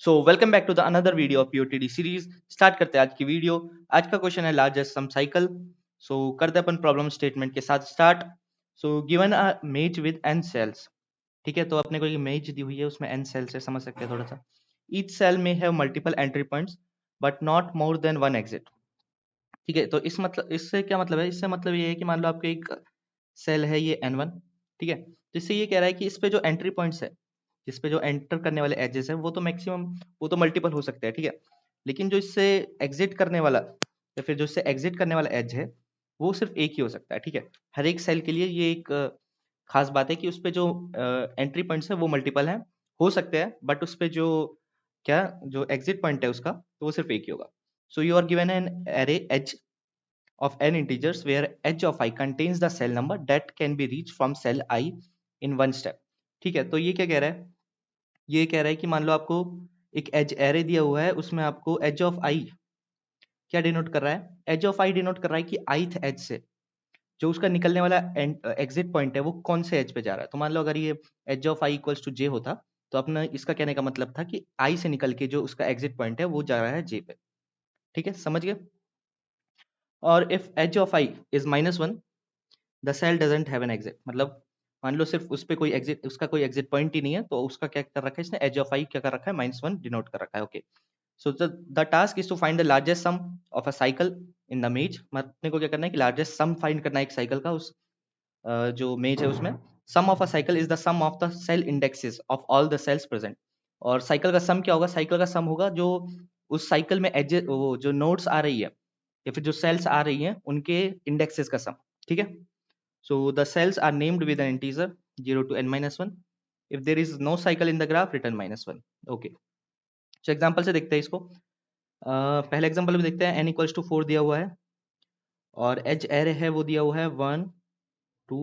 So welcome back to the another video of POTD series. Start करते हैं आज की वीडियो। आज का क्वेश्चन है लार्जेस्ट सम साइकिल। सो करते हैं अपन प्रॉब्लम स्टेटमेंट के साथ स्टार्ट। सो गिवन अ मेज विद n सेल्स। ठीक है, तो अपने को ये मेज दी हुई है, उसमें n सेल्स है, समझ सकते हैं थोड़ा सा। ईच सेल में have multiple entry points but not more than one exit. ठीक है, तो इससे क्या मतलब है? इससे मतलब ये है कि मान लो आपके एक सेल है ये n1। ठीक है, तो इससे ये कह रहा है कि इस पे जो एंट्री पॉइंट्स है, जिस पे जो एंटर करने वाले एजेस है, वो तो मैक्सिमम, वो तो मल्टीपल हो सकते हैं। ठीक है, लेकिन जो इससे एग्जिट करने वाला या फिर जो इससे एग्जिट करने वाला एज है, वो सिर्फ एक ही हो सकता है। ठीक है, हर एक सेल के लिए ये एक खास बात है कि उस पे जो एंट्री पॉइंट्स है वो मल्टीपल हैं, हो सकते हैं, बट उस पे जो क्या जो एग्जिट पॉइंट है उसका, तो वो सिर्फ एक ही होगा। So you are given an array as of n integers where edge of I contains the cell number that can be reached from cell I in one step। ठीक है, तो ये क्या कह रहा है? ये कह रहा है कि मान लो आपको एक एज एरे दिया हुआ है, उसमें आपको एज ऑफ आई क्या डिनोट कर रहा है? एज ऑफ आई डिनोट कर रहा है कि ith एज से जो उसका निकलने वाला एग्जिट पॉइंट है वो कौन से एज पे जा रहा है। तो मान लो अगर ये edge of I equals to J होता, तो अपना इसका कहने का मतलब था कि आई से निकल के जो उसका एग्जिट पॉइंट है वो जा रहा है जे पे। ठीक है, समझ गए? और if edge of i is -1 the cell doesn't have an exit, मतलब मान लो सिर्फ उस पे कोई एग्जिट, उसका कोई एग्जिट पॉइंट ही नहीं है, तो उसका क्या कर रखा है इसने? एज ऑफ आई क्या कर रखा है? -1 डिनोट कर रखा है। Okay, so the task is to find the largest sum of a cycle in the maze. अपने को क्या करना है कि लार्जेस्ट सम फाइंड करना है एक साइकिल का, उस जो मेज है उसमें। Sum of a cycle is the sum of the cell indexes of all the cells present. और साइकिल का सम क्या होगा? साइकिल का सम होगा जो उस साइकिल में एज, वो जो नोड्स आ रही है या फिर जो सेल्स आ रही हैं उनके इंडेक्सेस का सम। ठीक है, so the cells are named with an integer 0 to n minus 1। if there is no cycle in the graph, return -1। okay, so example से देखते हैं इसको। पहले एग्जांपल में देखते हैं, n इक्वल्स टू 4 दिया हुआ है और एज एरे है वो दिया हुआ है 1 2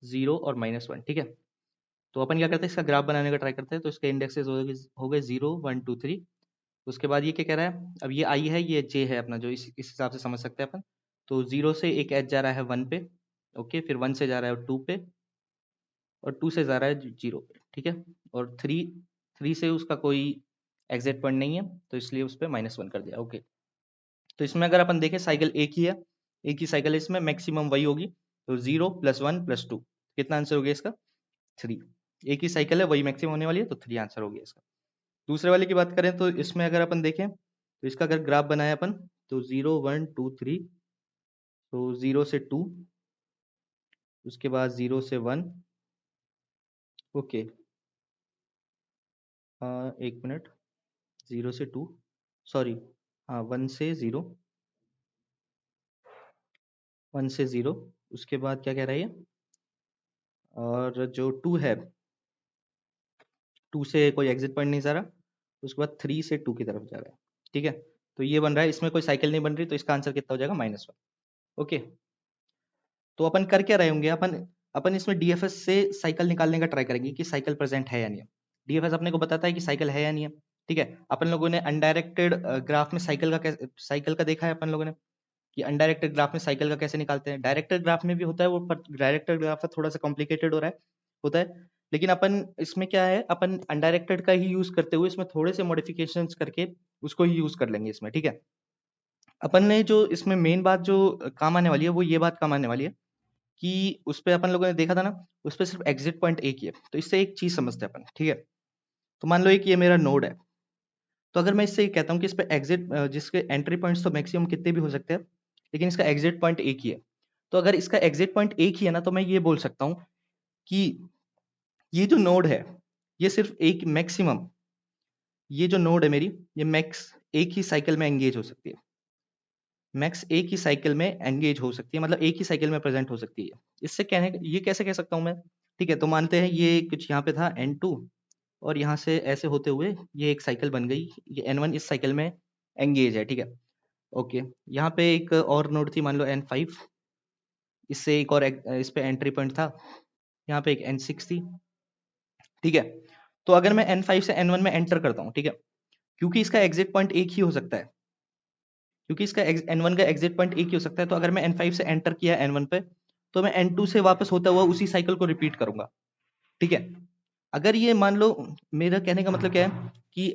0 और -1। ठीक है, तो अपन क्या करते हैं, इसका ग्राफ बनाने का ट्राई करते हैं। तो इसके इंडेक्सेस हो गए 0 1 2 3। उसके बाद ये क्या कह रहा है? अब ये आई है, ये जे है अपना, जो इस हिसाब से समझ सकते हैं अपन। तो 0 से एक एज जा रहा है 1 पे, ओके, फिर 1 से जा रहा है 2 पे, और 2 से जा रहा है 0 पे। ठीक है, और 3 से उसका कोई एग्जिट पॉइंट नहीं है, तो इसलिए उस पर -1 कर दिया। ओके, तो इसमें अगर अपन देखें साइकिल एक ही है, एक ही साइकिल है, इसमें मैक्सिमम वही होगी। तो 0 + 1 + 2 कितना आंसर हो गया इसका? 3। एक ही साइकिल है, वही मैक्सिमम होने वाली है, तो 3 आंसर हो गया इसका। दूसरे वाले की बात करें तो इसमें अगर अपन देखें, तो इसका अगर ग्राफ बनाए अपन, तो 0 1 2 3, तो 0 से 2, उसके बाद 0 से 1। ओके, एक मिनट, 0 से 2, सॉरी, हाँ 1 से 0, 1 से 0। उसके बाद क्या कह रहा है ये? और जो 2 है, 2 से कोई एग्जिट पॉइंट नहीं जा रहा। उसके बाद 3 से 2 की तरफ जा रहा है। ठीक है, तो ये बन रहा है, इसमें कोई साइकिल नहीं बन रही, तो इसका आंसर कितना हो जाएगा? -1। ओके, तो अपन कर क्या रहे होंगे? अपन अपन इसमें डीएफएस से साइकिल निकालने का ट्राई करेंगे कि साइकिल प्रेजेंट है या नहीं है। डीएफएस अपने को बताता है कि साइकिल है या नहीं है। ठीक है, अपन लोगों ने अनडायरेक्टेड ग्राफ में साइकिल का देखा है अपन लोगों ने कि अनडायरेक्टेड ग्राफ में साइकिल का कैसे निकालते हैं। डायरेक्टेड ग्राफ में भी होता है वो, पर डायरेक्टेड ग्राफ है थोड़ा सा कॉम्प्लिकेटेड हो रहा है, होता है। लेकिन अपन इसमें क्या है, अपन अनडायरेक्टेड का ही यूज करते हुए इसमें थोड़े से मॉडिफिकेशंस करके उसको ही यूज कर लेंगे इसमें। ठीक है, अपन ने जो इसमें मेन बात जो काम आने वाली है, वो ये बात काम आने वाली है कि उस पे अपन लोगों ने देखा था ना, उस पे सिर्फ एग्जिट पॉइंट एक ही है। तो इससे एक चीज समझते हैं अपन। ठीक है, तो मान लो एक ये मेरा नोड है, तो अगर मैं इससे ये कहता हूँ कि इस पे एग्जिट, जिसके एंट्री पॉइंट्स तो मैक्सिमम कितने भी हो सकते हैं, लेकिन इसका एग्जिट पॉइंट एक ही है। तो अगर इसका एग्जिट पॉइंट एक ही है ना, तो मैं ये बोल सकता हूँ कि ये जो नोड है, ये सिर्फ एक मैक्सिमम, ये जो नोड है मेरी, ये मैक्स एक ही साइकिल में एंगेज हो सकती है। मैक्स एक ही साइकिल में एंगेज हो सकती है, मतलब एक ही साइकिल में प्रेजेंट हो सकती है। इससे कहने, ये कैसे कह सकता हूँ मैं? ठीक है, तो मानते हैं ये कुछ यहाँ पे था n2, और यहाँ से ऐसे होते हुए ये एक साइकिल बन गई, ये n1 इस साइकिल में एंगेज है। ठीक है, ओके, यहाँ पे एक और नोड थी, मान लो n5, इससे एक और इस पे एंट्री पॉइंट था, यहाँ पे एक n6 थी। ठीक है, तो अगर मैं n5 से n1 में एंटर करता हूँ, ठीक है, क्योंकि इसका एग्जिट पॉइंट एक ही हो सकता है, क्योंकि इसका n1 का एग्जिट पॉइंट एक ही हो सकता है, तो अगर मैं n5 से एंटर किया n1 पे, तो मैं n2 से वापस होता हुआ उसी साइकिल को रिपीट करूंगा। ठीक है, अगर ये मान लो, मेरा कहने का मतलब क्या है कि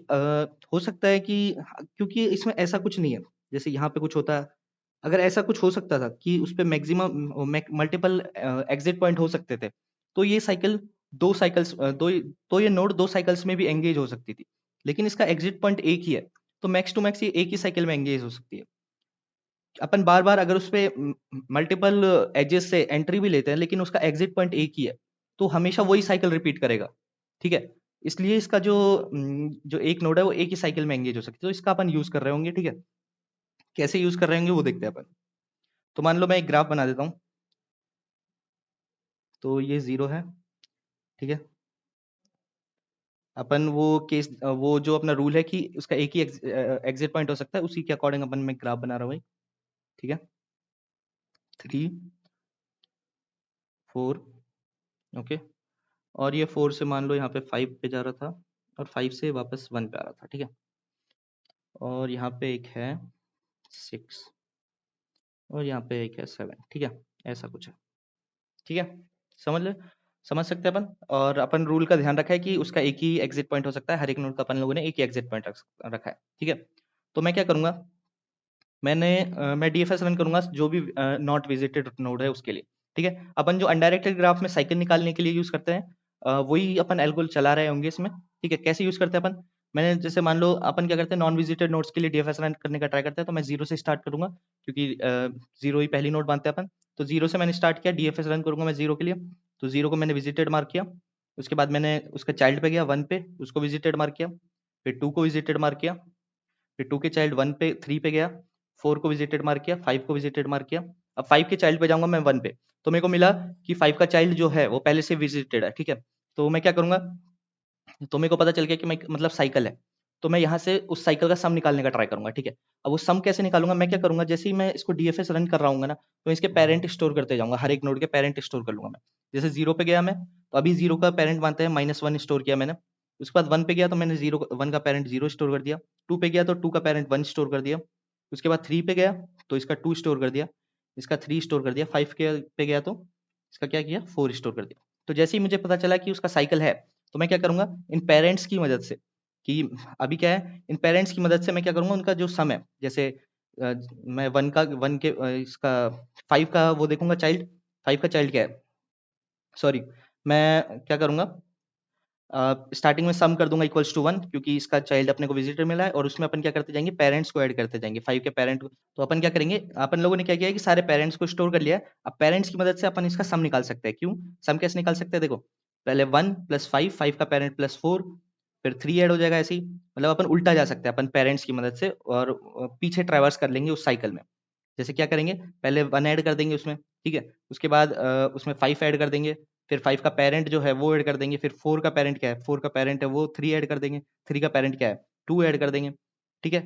हो सकता है कि क्योंकि इसमें ऐसा कुछ नहीं है, जैसे यहाँ पे कुछ होता है, अगर ऐसा कुछ हो सकता था कि उस पे मैक्सिमम मल्टीपल एग्जिट पॉइंट हो सकते थे, तो ये साइकिल दो साइकिल्स तो ये नोड दो साइकिल्स में भी एंगेज हो सकती थी, लेकिन इसका एग्जिट पॉइंट एक ही है, तो मैक्स टू मैक्स ये एक ही साइकिल में एंगेज हो सकती है। अपन बार बार अगर उस पे मल्टीपल एजेस से एंट्री भी लेते हैं, लेकिन उसका एग्जिट पॉइंट एक ही है, तो हमेशा वही साइकिल रिपीट करेगा, ठीक है। इसलिए इसका जो एक नोड है वो एक ही साइकिल में एंगेज हो सकती है, तो इसका अपन यूज कर रहे होंगे, ठीक है। कैसे यूज कर रहे होंगे वो देखते हैं अपन। तो मान लो मैं एक ग्राफ बना देता हूँ, तो ये 0 है, ठीक है। अपन वो जो अपना रूल है कि उसका एक ही एग्जिट पॉइंट हो सकता है, उसी के अकॉर्डिंग अपन मैं ग्राफ बना रहा हूँ भाई, ठीक है। 3 4, ओके। और ये 4 से मान लो यहाँ पे 5 पे जा रहा था, और 5 से वापस 1 पे आ रहा था, ठीक है। और यहाँ पे एक है 6, और यहाँ पे एक है 7, ठीक है। ऐसा कुछ है, ठीक है। समझ ले, समझ सकते हैं अपन। और अपन रूल का ध्यान रखा है कि उसका एक ही एग्जिट पॉइंट हो सकता है, हर एक नोड का अपन लोगों ने एक ही एग्जिट पॉइंट रखा है, ठीक है। तो मैं क्या करूंगा, मैं डीएफएस रन करूंगा जो भी नॉट विजिटेड नोड है उसके लिए, ठीक है। अपन जो अनडायरेक्टेड ग्राफ में साइकिल निकालने के लिए यूज करते हैं, वही अपन एल्गोरिथम चला रहे होंगे इसमें, ठीक है। कैसे यूज करते हैं अपन, मैंने जैसे मान लो अपन क्या करते हैं, नॉन विजिटेड नोड्स के लिए डीएफएस रन करने का ट्राई करते हैं, तो मैं 0 से स्टार्ट करूंगा, क्योंकि 0 ही पहली नोड मानते हैं अपन। तो 0 से मैंने स्टार्ट किया, डीएफएस रन करूंगा मैं 0 के लिए, तो 0 को मैंने विजिटेड मार्क किया। उसके बाद मैंने उसका चाइल्ड पे गया 1 पे, उसको विजिटेड मार्क किया। फिर 2 को विजिटेड मार्क किया। फिर 2 के चाइल्ड 1 पे 3 पे गया, 4 को विजिटेड मार्क किया, 5 को विजिटेड मार्क किया। अब 5 के चाइल्ड पे जाऊंगा मैं 1 पे, तो मेरे को मिला कि 5 का चाइल्ड जो है वो पहले से विजिटेड है, ठीक है। तो मैं क्या करूंगा, तो मेरे को पता चल गया कि मैं मतलब साइकिल है, तो मैं यहाँ से उस साइकिल का सम निकालने का ट्राई करूंगा, ठीक है। अब वो सम कैसे निकालूंगा, मैं क्या करूंगा, जैसे ही मैं इसको डीएफएस रन कर रहा हूँ ना, तो इसके पेरेंट स्टोर करते जाऊंगा, हर एक नोड के पेरेंट स्टोर कर लूंगा मैं। जैसे 0 पे गया मैं, तो अभी 0 का पेरेंट मानते हैं -1 स्टोर किया मैंने। उसके बाद 1 पे गया तो मैंने 1 का पेरेंट 0 स्टोर कर दिया। 2 पे गया तो 2 का पेरेंट 1 स्टोर कर दिया। उसके बाद 3 पे गया तो इसका 2 स्टोर कर दिया, इसका 3 स्टोर कर दिया। 5 के पे गया तो इसका क्या किया, 4 स्टोर कर दिया। तो जैसे ही मुझे पता चला कि उसका साइकिल है, तो मैं क्या करूंगा, इन पेरेंट्स की मदद से, कि अभी क्या है, इन पेरेंट्स की मदद से मैं क्या करूंगा, उनका जो सम है, जैसे मैं 1 के इसका 5 का वो देखूंगा चाइल्ड, 5 का चाइल्ड क्या है, सॉरी, मैं क्या करूंगा, स्टार्टिंग में सम कर दूंगा इक्वल्स टू 1, क्योंकि इसका चाइल्ड अपने को विजिटर मिला है, और उसमें अपन क्या करते जाएंगे, पेरेंट्स को ऐड करते जाएंगे, 5 के पेरेंट को। तो अपन क्या करेंगे, अपन लोगों ने क्या किया है कि सारे पेरेंट्स को स्टोर कर लिया है। अब पेरेंट्स की मदद से अपन इसका सम निकाल सकते हैं। क्यों, सम कैसे निकाल सकते हैं, देखो, पहले 1 + 5, 5 का पेरेंट +4, फिर 3 ऐड हो जाएगा, ऐसे ही मतलब अपन उल्टा जा सकते हैं अपन पेरेंट्स की मदद से, और पीछे ट्रैवर्स कर लेंगे उस साइकिल में। जैसे क्या करेंगे, पहले 1 ऐड कर देंगे उसमें, ठीक है। उसके बाद उसमें 5 ऐड कर देंगे, फिर 5 का पेरेंट जो है वो ऐड कर देंगे, फिर 4 का पेरेंट क्या है, 4 का पेरेंट है वो 3 ऐड कर देंगे, 3 का पेरेंट क्या है, 2 ऐड कर देंगे, ठीक है।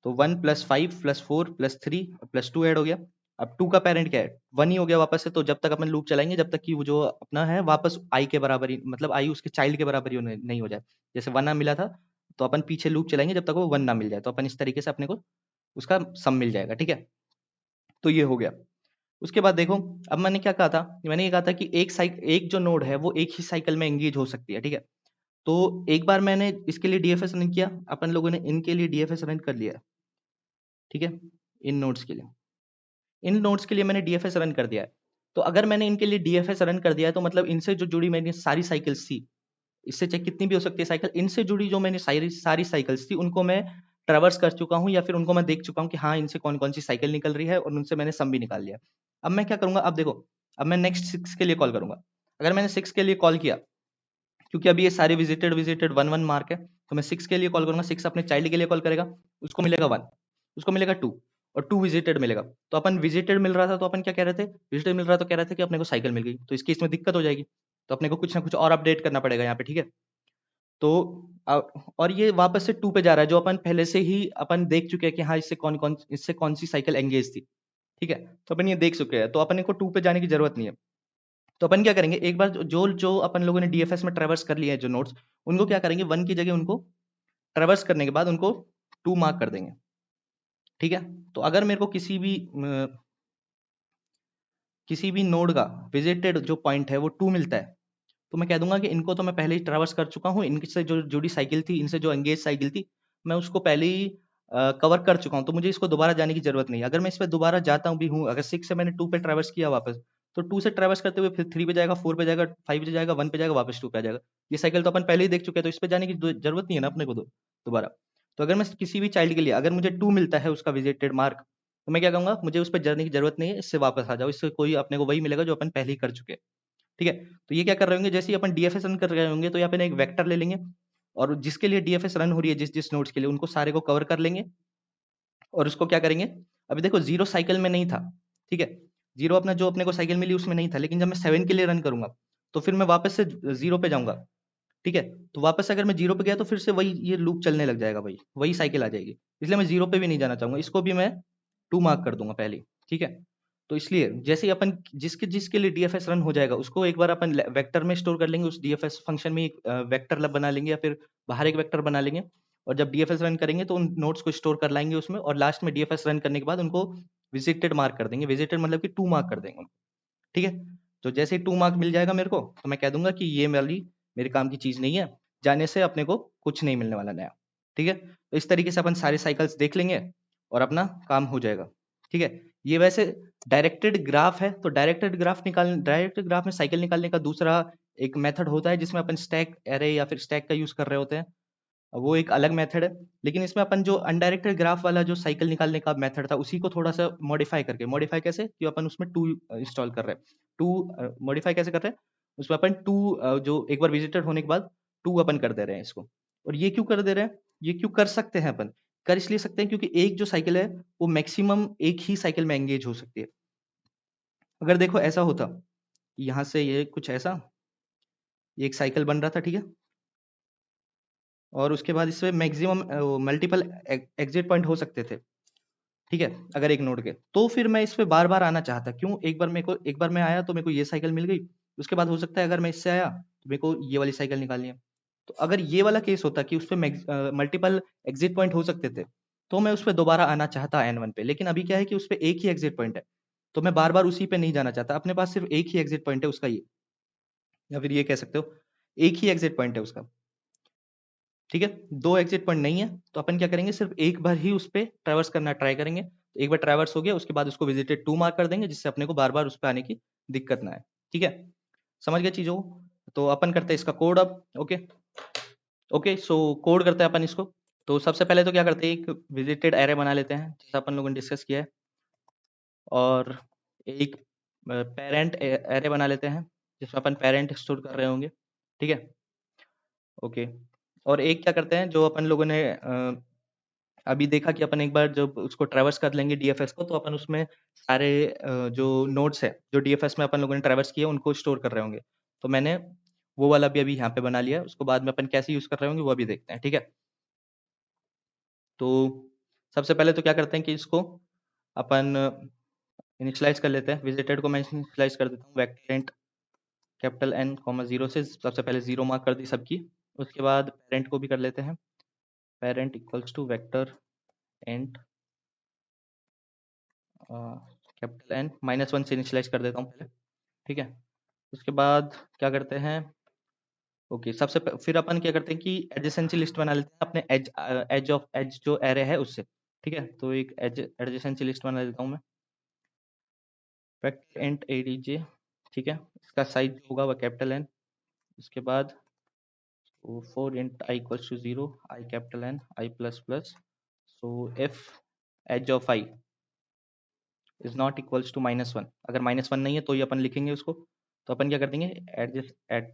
तो 1 + 5 + 4 + 3 + 2 ऐड हो गया। अब 2 का पेरेंट क्या है, 1 ही हो गया वापस से। तो जब तक अपन लूप चलाएंगे, जब तक कि वो जो अपना है वापस आई के बराबर ही, मतलब आई उसके चाइल्ड के बराबर ही नहीं हो जाए। जैसे 1 ना मिला था, तो अपन पीछे लूप चलाएंगे जब तक वो 1 ना मिल जाए, तो अपन इस तरीके से अपने को उसका सम मिल जाएगा, ठीक है। तो ये हो गया। उसके बाद देखो, अब मैंने क्या कहा था, मैंने ये कहा था कि एक जो नोड है वो एक ही साइकिल में एंगेज हो सकती है, ठीक है। तो एक बार मैंने इसके लिए डीएफएस रन किया, अपन लोगों ने इनके लिए डीएफएस रन कर लिया, ठीक है। इन नोड्स के लिए, इन नोड्स के लिए मैंने डीएफएस रन कर दिया है। तो अगर मैंने इनके लिए डीएफएस रन कर दिया है, तो मतलब इनसे जो जुड़ी मेरी सारी साइकिल्स थी, इससे चाहे कितनी भी हो सकती है साइकिल, इनसे जुड़ी जो मैंने सारी सारी साइकिल्स थी, उनको मैं ट्रैवर्स कर चुका हूँ, या फिर उनको मैं देख चुका हूँ कि हाँ, इनसे कौन कौन सी साइकिल निकल रही है, और उनसे मैंने सम भी निकाल लिया। अब मैं क्या करूंगा, अब देखो, अब मैं नेक्स्ट 6 के लिए कॉल करूंगा। अगर मैंने 6 के लिए कॉल किया, क्योंकि अभी ये सारे विजिटेड विजिटेड 1 1 मार्क है, तो मैं 6 के लिए कॉल करूंगा। 6 अपने चाइल्ड के लिए कॉल करेगा, उसको मिलेगा 1, उसको मिलेगा 2, और 2 विजिटेड मिलेगा। तो अपन विजिटेड मिल रहा था, तो अपन क्या कह रहे थे, विजिटेड मिल रहा, तो कह रहे थे कि अपने को साइकिल मिल गई, तो इसकी इसमें दिक्कत हो जाएगी, तो अपने को कुछ ना कुछ और अपडेट करना पड़ेगा यहाँ पे, ठीक है। तो अ, और ये वापस से 2 पे जा रहा है, जो अपन पहले से ही अपन देख चुके हैं कि हाँ, इससे कौन सी साइकिल एंगेज थी, ठीक है। तो अपन ये देख चुके हैं, तो अपन को 2 पे जाने की जरूरत नहीं है। तो अपन क्या करेंगे, एक बार जो जो अपन लोगों ने डीएफएस में ट्रेवर्स कर लिए हैं जो नोट्स, उनको क्या करेंगे, 1 की जगह उनको ट्रेवर्स करने के बाद उनको 2 मार्क कर देंगे, ठीक है। तो अगर मेरे को किसी भी नोड का विजिटेड जो पॉइंट है वो 2 मिलता है, तो मैं कह दूंगा कि इनको तो मैं पहले ही ट्रैवर्स कर चुका हूँ, इनसे जो जुड़ी साइकिल थी, इनसे जो एंगेज साइकिल थी, मैं उसको पहले ही कवर कर चुका हूँ, तो मुझे इसको दोबारा जाने की जरूरत नहीं है। अगर मैं इस पर दोबारा जाता भी हूँ, अगर 6 से मैंने 2 पे ट्रैवर्स किया वापस, तो 2 से ट्रैवर्स करते हुए फिर 3 पे जाएगा, 4 पे जाएगा, 5 पे जाएगा, 1 पे जाएगा, वापस 2 पे आ जाएगा। ये साइकिल तो अपन पहले ही देख चुके हैं, तो इस पे जाने की जरूरत नहीं है ना अपने को दोबारा। तो अगर मैं किसी भी चाइल्ड के लिए अगर मुझे 2 मिलता है उसका विजिटेड मार्क, तो मैं क्या कहूंगा, मुझे उस पर जाने की जरूरत नहीं है, इससे वापस आ जाओ, इससे कोई अपने को वही मिलेगा जो अपन पहले ही कर चुके हैं। ठीक है, तो ये क्या कर रहे होंगे, जैसे ही अपन डीएफएस रन कर रहे होंगे, तो यहाँ पे ना एक वेक्टर ले लेंगे, और जिसके लिए डीएफएस रन हो रही है, जिस जिस नोड्स के लिए, उनको सारे को कवर कर लेंगे, और उसको क्या करेंगे, अभी देखो जीरो साइकिल में नहीं था, ठीक है, जीरो अपना जो अपने को साइकिल मिली उसमें नहीं था, लेकिन जब मैं 7 के लिए रन करूंगा, तो फिर मैं वापस से जीरो पे जाऊंगा। ठीक है, तो वापस से अगर मैं जीरो पे गया, तो फिर से वही ये लूप चलने लग जाएगा, भाई वही साइकिल आ जाएगी, इसलिए मैं जीरो पे भी नहीं जाना चाहूंगा, इसको भी मैं 2 मार्क कर दूंगा पहले ही। ठीक है, तो इसलिए जैसे ही अपन जिसके जिसके लिए डीएफएस रन हो जाएगा, उसको एक बार अपन वेक्टर में स्टोर कर लेंगे, उस डीएफएस फंक्शन में एक वेक्टर बना लेंगे, या फिर बाहर एक वेक्टर बना लेंगे, और जब डीएफएस रन करेंगे तो उन नोट्स को स्टोर कर लाएंगे उसमें, और लास्ट में डीएफएस रन करने के बाद उनको विजिटेड मार्क कर देंगे, विजिटेड मतलब कि 2 मार्क कर देंगे उनको। ठीक है, तो जैसे ही 2 मार्क मिल जाएगा मेरे को, तो मैं कह दूंगा कि ये मेरे काम की चीज नहीं है, जाने से अपने को कुछ नहीं मिलने वाला नया। ठीक है, तो इस तरीके से अपन सारे साइकिल्स देख लेंगे और अपना काम हो जाएगा। ठीक है, ये वैसे डायरेक्टेड ग्राफ है, तो डायरेक्टेड ग्राफ में साइकिल निकालने का दूसरा एक मेथड होता है, जिसमें अपन स्टैक एरे या फिर स्टैक का यूज कर रहे होते हैं, वो एक अलग मेथड है। लेकिन इसमें अपन जो अनडायरेक्टेड ग्राफ वाला जो साइकिल निकालने का मेथड था, उसी को थोड़ा सा मॉडिफाई कैसे, कि अपन उसमें टू इंस्टॉल कर रहे हैं, टू मॉडिफाई कैसे कर रहे हैं, उसमें अपन टू जो एक बार विजिटेड होने के बाद 2 अपन कर दे रहे हैं इसको। और ये क्यों कर दे रहे हैं, ये क्यों कर सकते हैं अपन, कर इसलिए सकते हैं क्योंकि एक जो साइकिल है वो मैक्सिमम एक ही साइकिल में एंगेज हो सकती है। अगर देखो ऐसा होता, यहाँ से ये कुछ ऐसा, ये एक साइकिल बन रहा था, ठीक है, और उसके बाद इसमें मैक्सिमम मल्टीपल एग्जिट पॉइंट हो सकते थे। ठीक है, अगर एक नोड के, तो फिर मैं इस पे बार बार आना चाहता, क्यों, एक बार मैं आया तो मेरे को ये साइकिल मिल गई, उसके बाद हो सकता है अगर मैं इससे आया तो मेरे को ये वाली साइकिल निकालनी है। तो अगर ये वाला केस होता कि उस पर मल्टीपल एग्जिट पॉइंट हो सकते थे, तो मैं उस पर दोबारा आना चाहता N1 पे। लेकिन अभी क्या है कि उस पर एक ही एग्जिट पॉइंट है, तो मैं बार बार उसी पे नहीं जाना चाहता, अपने पास सिर्फ एक ही एग्जिट पॉइंट है उसका, ये, या फिर ये कह सकते हो एक ही एग्जिट पॉइंट है उसका। ठीक है, 2 एग्जिट पॉइंट नहीं है, तो अपन क्या करेंगे, सिर्फ एक बार ही उस पे ट्रैवर्स करना ट्राई करेंगे, तो एक बार ट्रैवर्स हो गया, उसके बाद उसको विजिटेड 2 मार्क कर देंगे, जिससे अपने को बार बार उस पे आने की दिक्कत ना आए। ठीक है, समझ गए चीजों को? तो अपन करते हैं इसका कोड अब। ओके, ओके, सो कोड करते हैं अपन इसको। तो सबसे पहले तो क्या करते हैं, एक विजिटेड एरे बना लेते हैं, जैसा अपन लोगों ने डिस्कस किया है, और एक पेरेंट एरे बना लेते हैं, जिसमें अपन पेरेंट स्टोर कर रहे होंगे। ठीक है, ओके, और एक क्या करते हैं, जो अपन लोगों ने अभी देखा कि अपन एक बार जब उसको ट्रैवर्स कर लेंगे डीएफएस को, तो अपन उसमें सारे जो नोड्स है जो डीएफएस में अपन लोगों ने ट्रैवर्स किए उनको स्टोर कर रहे होंगे। तो मैंने वो वाला भी अभी यहाँ पे बना लिया, उसको बाद में अपन कैसे यूज कर रहे होंगे वो अभी देखते हैं। ठीक है, तो सबसे पहले तो क्या करते हैं कि इसको अपन इनिशियलाइज कर लेते हैं, विजिटेड को मैं इनिशियलाइज कर देता हूँ vector int capital N comma 0 से, सबसे पहले 0 मार्क कर दी सबकी। उसके बाद पेरेंट को भी कर लेते हैं, parent equals to vector int capital N -1 से इनिशियलाइज कर देता हूँ पहले। ठीक है, उसके बाद क्या करते हैं, ओके, फिर अपन क्या करते हैं कि एडजेसेंसी लिस्ट बना लेते हैं अपने एज जो एरे है उससे। ठीक है, तो एक एडजेसेंसी लिस्ट बना लेता हूँ मैं, वेक्टर इंट एडीजे। ठीक है, इसका साइज जो होगा वह कैपिटल N। उसके बाद for int i equals to 0, i capital N, i plus plus, so if edge of i is not equals to -1, अगर -1 नहीं है तो ये अपन लिखेंगे उसको। तो अपन क्या कर देंगे, एडजस्ट एड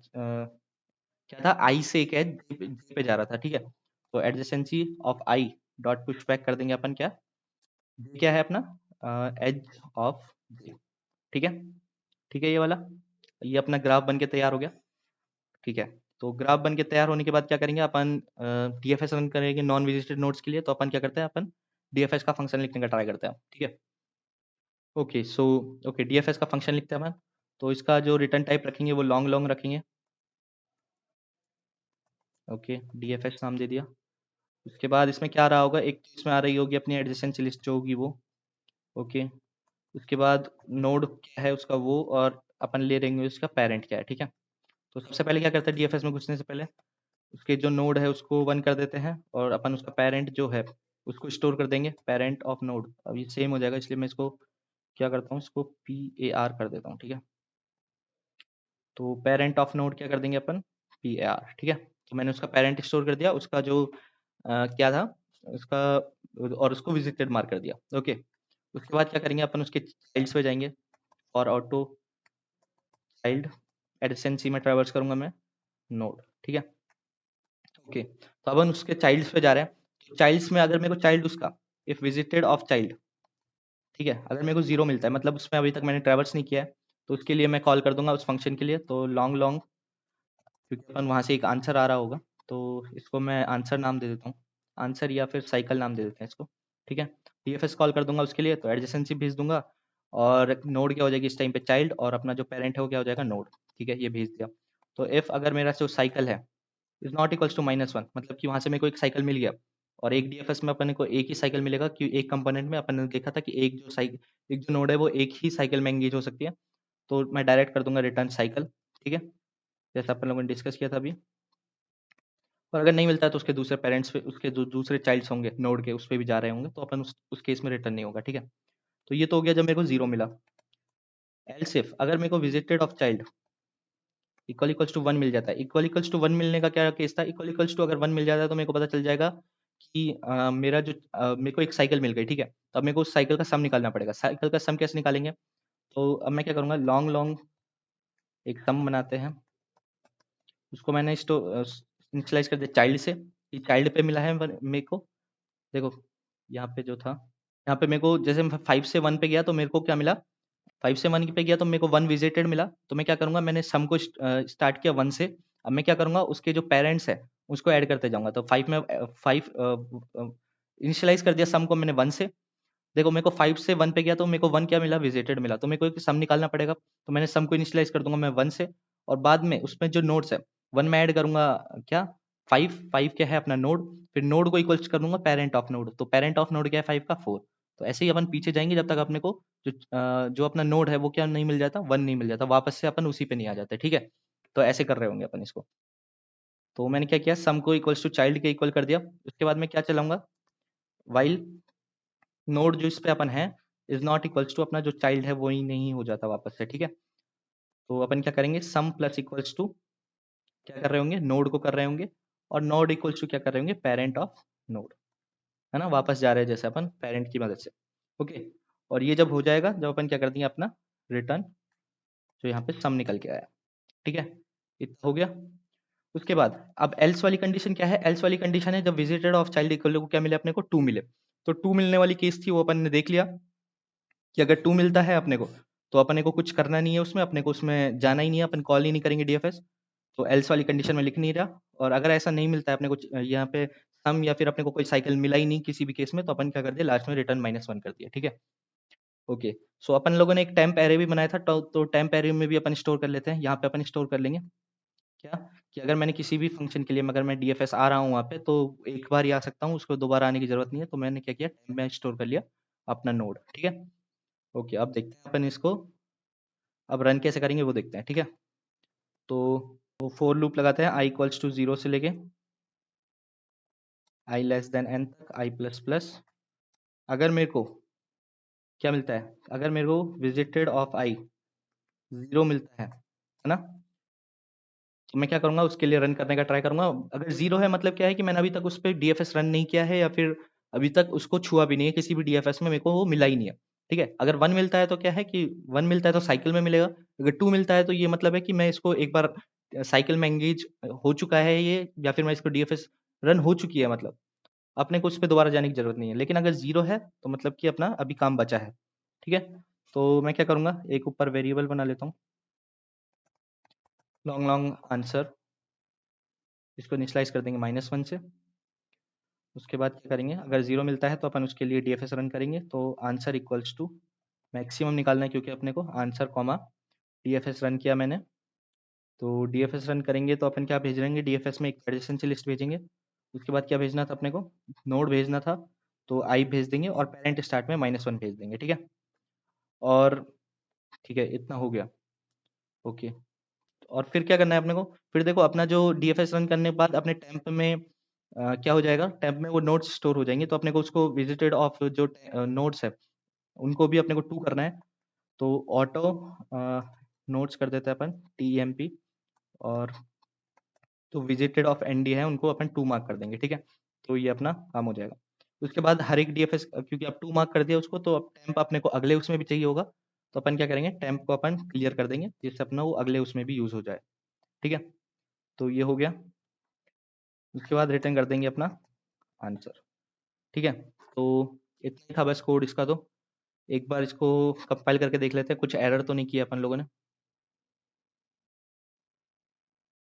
क्या था, आई से एक एज जे पे जा रहा था। ठीक है, तो adjacency of I dot push back कर देंगे अपन, क्या जे क्या है अपना, एज ऑफ जे। ठीक है, ठीक है, ये वाला, ये अपना ग्राफ बन के तैयार हो गया। ठीक है, तो ग्राफ बन के तैयार होने के बाद क्या करेंगे अपन, डीएफएस रन करेंगे नॉन विजिटेड नोड्स के लिए। तो अपन क्या करते हैं, अपन डीएफएस का फंक्शन लिखने का ट्राई करते हैं। ठीक है, ओके, सो ओके, डीएफएस का फंक्शन लिखते हैं अपन। तो इसका जो रिटर्न टाइप रखेंगे वो लॉन्ग लॉन्ग रखेंगे। ओके, डीएफएस नाम दे दिया। उसके बाद इसमें क्या आ रहा होगा, एक तो इसमें आ रही होगी अपनी एडजेसेंसी लिस्ट जो होगी वो। ओके, उसके बाद नोड क्या है उसका वो, और अपन ले लेंगे उसका पेरेंट क्या है। ठीक है, तो सबसे पहले क्या करते हैं डीएफएस में घुसने से पहले उसके जो नोड है उसको 1 कर देते हैं और अपन उसका पेरेंट जो है उसको स्टोर कर देंगे पेरेंट ऑफ नोड। अब ये सेम हो जाएगा इसलिए मैं इसको क्या करता हूँ इसको PAR कर देता हूँ, ठीक है। तो पेरेंट ऑफ नोड क्या कर देंगे अपन PAR, ठीक है। तो मैंने उसका पेरेंट स्टोर कर दिया, उसका जो क्या था उसका और उसको विजिटेड मार्क कर दिया, ओके। उसके बाद क्या करेंगे अपन उसके चाइल्ड्स पे जाएंगे और ऑटो चाइल्ड एडजेंसी में ट्रैवर्स करूंगा मैं नोड, ठीक है, ओके। तो अपन उसके चाइल्ड्स पे जा रहे हैं, तो चाइल्ड्स में अगर मेरे को चाइल्ड उसका इफ विजिटेड ऑफ चाइल्ड, ठीक है, अगर मेरे को 0 मिलता है मतलब उसमें अभी तक मैंने ट्रैवर्स नहीं किया है, तो उसके लिए मैं कॉल कर दूंगा उस फंक्शन के लिए, तो लॉन्ग लॉन्ग, क्योंकि अपन वहाँ से एक आंसर आ रहा होगा, तो इसको मैं आंसर नाम दे देता हूँ, आंसर या फिर साइकिल नाम दे देते हैं इसको, ठीक है। डीएफएस कॉल कर दूंगा उसके लिए, तो एडजेसेंसी भेज दूंगा और नोड क्या हो जाएगी इस टाइम पे चाइल्ड और अपना जो पेरेंट है वो क्या हो जाएगा नोड, ठीक है, ये भेज दिया। तो इफ अगर मेरा जो साइकिल है इज नॉट इक्वल्स टू -1, मतलब कि वहाँ से मेरे को एक साइकिल मिल गया और एक डीएफएस में अपन को एक ही साइकिल मिलेगा, कि एक कंपोनेंट में अपन ने देखा था कि एक जो नोड है वो एक ही साइकिल में एंगेज हो सकती है, तो मैं डायरेक्ट कर दूंगा रिटर्न साइकिल, ठीक है, जैसा अपन लोगों ने डिस्कस किया था अभी। और अगर नहीं मिलता है तो उसके दूसरे पेरेंट्स पे उसके जो दूसरे चाइल्ड्स होंगे नोड के उस पे भी जा रहे होंगे, तो अपन उस केस में रिटर्न नहीं होगा, ठीक है। तो ये तो हो गया जब मेरे को 0 मिला। एल्स इफ अगर मेरे को visited of child equal equals to 1 मिल जाता है, इक्वल इक्वल्स टू 1 मिलने का क्या केस था, इक्वल इक्वल्स टू अगर 1 मिल जाता है तो मेरे को पता चल जाएगा कि मेरा जो मेरे को एक साइकिल मिल गई, ठीक है। तो अब मेरे को उस साइकिल का सम निकालना पड़ेगा, साइकिल का सम कैसे निकालेंगे, तो अब मैं क्या करूँगा लॉन्ग लॉन्ग एक सम बनाते हैं, उसको मैंने इनिशियलाइज़ कर दिया चाइल्ड से, कि चाइल्ड पे मिला है मेरे को, देखो यहाँ पे जो था, यहाँ पे मेरे को जैसे मैं 5 से 1 पे गया तो मेरे को क्या मिला, 5 से 1 पे गया तो मेरे को 1 विजिटेड मिला, तो मैं क्या करूँगा मैंने सम को स्टार्ट किया 1 से, अब मैं क्या करूँगा उसके जो पेरेंट्स हैं उसको ऐड करते जाऊँगा, तो 5 में 5 इनिशियलाइज़ कर दिया सम को मैंने 1 से, देखो मेरे को 5 से 1 पे गया तो मेरे को 1 क्या मिला विजिटेड मिला, तो मेरे को एक सम निकालना पड़ेगा, तो मैंने सम को इनिशियलाइज़ कर दूँगा मैं 1 से और बाद में उसमें जो नोड्स है 1 में ऐड करूँगा क्या 5, 5 क्या है अपना नोड, फिर नोड को इक्वल्स कर दूँगा पेरेंट ऑफ नोड, तो पेरेंट ऑफ नोड क्या है 5 का 4। तो ऐसे ही अपन पीछे जाएँगे जब तक अपने को जो अपना नोड है वो क्या नहीं मिल जाता 1 नहीं मिल जाता, वापस से अपन उसी पे नहीं आ जाते, ठीक है। तो ऐसे कर रहे होंगे अपन इसको। तो मैंने क्या किया सम को इक्वल्स टू चाइल्ड के इक्वल कर दिया, उसके बाद मैं क्या चलाऊँगा व्हाइल नोड जो इस पे अपन है इज नॉट इक्वल्स टू अपना जो चाइल्ड है वो ही नहीं हो जाता वापस से, ठीक है। तो अपन क्या करेंगे सम प्लस इक्वल्स टू क्या कर रहे होंगे नोड को कर रहे होंगे और नोड इक्वल्स टू क्या कर रहे होंगे पेरेंट ऑफ नोड, है ना, वापस जा रहे हैं जैसे अपन पेरेंट की मदद से, ओके। और ये जब हो जाएगा जब अपन क्या कर देंगे अपना रिटर्न जो यहाँ पे सम निकल के आया, ठीक है, इतना हो गया। उसके बाद अब एल्स वाली कंडीशन क्या है, एल्स वाली कंडीशन है जब विजिटेड ऑफ चाइल्ड इक्वल को क्या मिले अपने को 2 मिले, तो 2 मिलने वाली केस थी वो अपन ने देख लिया कि अगर 2 मिलता है अपने को तो अपने को कुछ करना नहीं है उसमें, अपने को उसमें जाना ही नहीं है, अपन कॉल ही नहीं करेंगे डीएफएस, तो एल्स वाली कंडीशन में लिख नहीं रहा। और अगर ऐसा नहीं मिलता है अपने को यहाँ पे सम या फिर अपने को कोई साइकिल मिला ही नहीं किसी भी केस में, तो अपन क्या कर दिया लास्ट में रिटर्न -1 कर दिया, ठीक है, ओके। सो अपन लोगों ने एक टेम्प एरे भी बनाया था, तो टेम्प एरे में भी अपन स्टोर कर लेते हैं, यहाँ पे अपन स्टोर कर लेंगे क्या कि अगर मैंने किसी भी फंक्शन के लिए अगर मैं डीएफएस आ रहा हूँ वहाँ पे तो एक बार ही आ सकता हूँ, उसको दोबारा आने की जरूरत नहीं है, तो मैंने क्या किया टेम्प में स्टोर कर लिया अपना नोड, ठीक है, ओके। अब देखते हैं अपन इसको अब रन कैसे करेंगे वो देखते हैं, ठीक है। तो वो फोर लूप लगाते हैं आई इक्वल्स टू 0 से लेके आई लेस देन एन तक आई प्लस प्लस, अगर मेरे को क्या मिलता है, अगर मेरे को विजिटेड ऑफ आई 0 मिलता है ना, तो मैं क्या करूंगा उसके लिए रन करने का ट्राई करूंगा, अगर 0 है मतलब क्या है कि मैंने अभी तक उस पर डीएफएस रन नहीं किया है या फिर अभी तक उसको छुआ भी नहीं है किसी भी डीएफएस में, मेरे को वो मिला ही नहीं है, ठीक है। अगर 1 मिलता है तो क्या है कि 1 मिलता है तो साइकिल में मिलेगा, अगर 2 मिलता है तो ये मतलब है कि मैं इसको एक बार साइकिल में एंगेज हो चुका है ये, या फिर मैं इसको डीएफएस रन हो चुकी है, मतलब अपने को उस पर दोबारा जाने की जरूरत नहीं है। लेकिन अगर 0 है तो मतलब कि अपना अभी काम बचा है, ठीक है। तो मैं क्या करूंगा एक ऊपर वेरिएबल बना लेता हूँ लॉन्ग लॉन्ग आंसर, इसको इनिशियलाइज कर देंगे -1 से। उसके बाद क्या करेंगे अगर 0 मिलता है तो अपन उसके लिए डीएफएस रन करेंगे, तो आंसर इक्वल्स टू मैक्सिमम निकालना है क्योंकि अपने को आंसर कॉमा डीएफएस रन किया मैंने, तो डीएफएस रन करेंगे तो अपन क्या भेज देंगे डीएफएस में एक एडजेसेंसी लिस्ट भेजेंगे। उसके बाद क्या भेजना था अपने को नोड भेजना था, तो आई भेज देंगे और पेरेंट स्टार्ट में -1 भेज देंगे, ठीक है। और ठीक है इतना हो गया, ओके। और फिर क्या करना है अपने को, फिर देखो अपना जो डीएफएस रन करने के बाद अपने टेम्प में क्या हो जाएगा, टेम्प में वो नोट्स स्टोर हो जाएंगे। तो अपने को उसको विजिटेड ऑफ जो नोट्स है उनको भी अपने को 2 करना है। तो ऑटो नोट्स कर देते हैं अपन TEMP, और जो विजिटेड ऑफ एनडी है उनको अपन 2 मार्क कर देंगे, ठीक है। तो ये अपना काम हो जाएगा। उसके बाद हर एक डीएफएस, क्योंकि अब 2 मार्क कर दिया उसको, तो अब टेम्प अपने को अगले उसमें भी चाहिए होगा। तो अपन क्या करेंगे, टेम्प को अपन क्लियर कर देंगे जिससे अपना वो अगले उसमें भी यूज हो जाए, ठीक है। तो ये हो गया। उसके बाद रिटर्न कर देंगे अपना आंसर, ठीक है। तो इतना ही था बस कोड इसका। तो एक बार इसको कंपाइल करके देख लेते हैं, कुछ एरर तो नहीं किया अपन लोगों ने।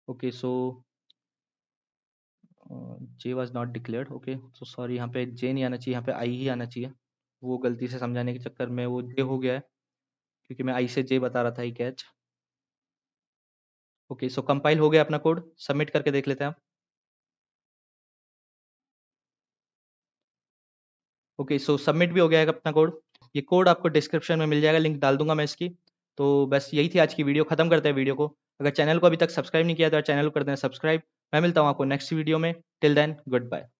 Okay so J was not declared, okay so sorry, यहाँ पे जे नहीं आना चाहिए, यहाँ पे आई ही आना चाहिए। वो गलती से समझाने के चक्कर में वो जे हो गया है, क्योंकि मैं आई से जे बता रहा था, ही कैच। ओके सो कंपाइल हो गया अपना कोड, सबमिट करके देख लेते हैं आप। ओके सो सबमिट भी हो गया है अपना कोड। ये कोड आपको डिस्क्रिप्शन में मिल जाएगा, लिंक डाल दूंगा मैं इसकी। तो बस यही थी आज की वीडियो, खत्म करते हैं वीडियो को। अगर चैनल को अभी तक सब्सक्राइब नहीं किया तो चैनल को कर देना सब्सक्राइब। मैं मिलता हूँ आपको नेक्स्ट वीडियो में। Till then good bye.